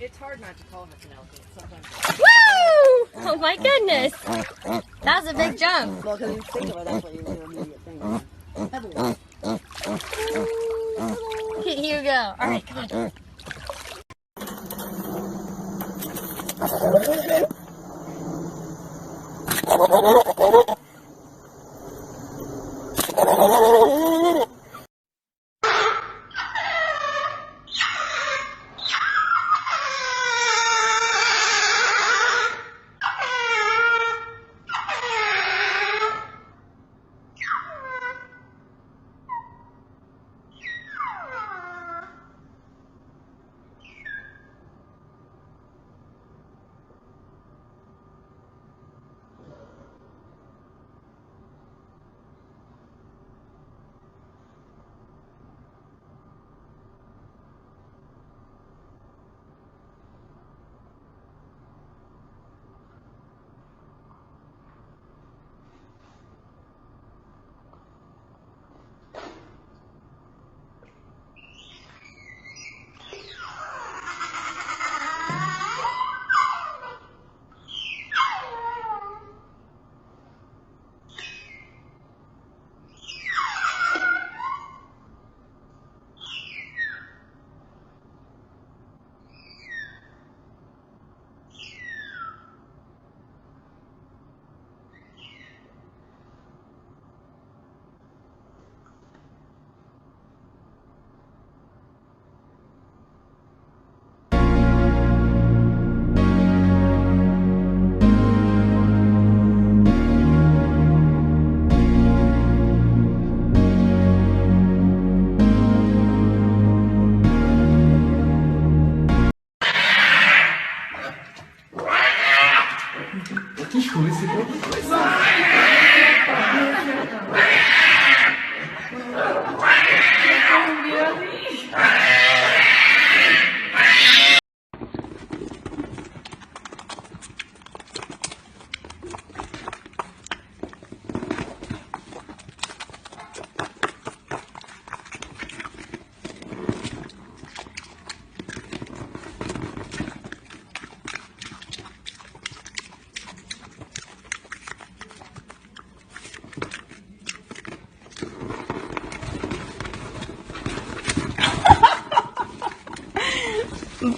It's hard not to call her Penelope. Sometimes. Woo! Oh my goodness. That was a big jump. Well, because you think of it, that's what your immediate thing is. Pebbles. Here you go. All right, come on.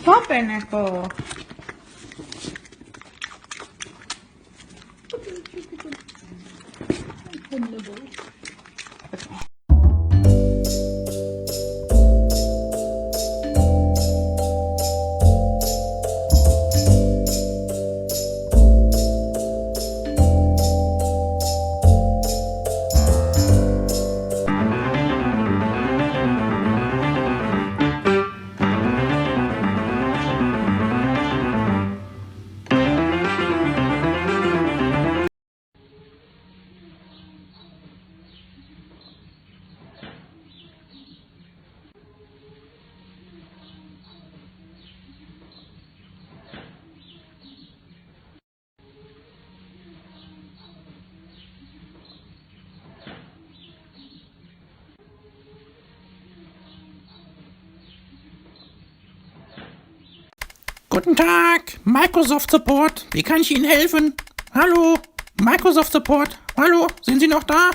Papeneko. Guten Tag, Microsoft Support. Wie kann ich Ihnen helfen? Hallo, Microsoft Support. Hallo, sind Sie noch da?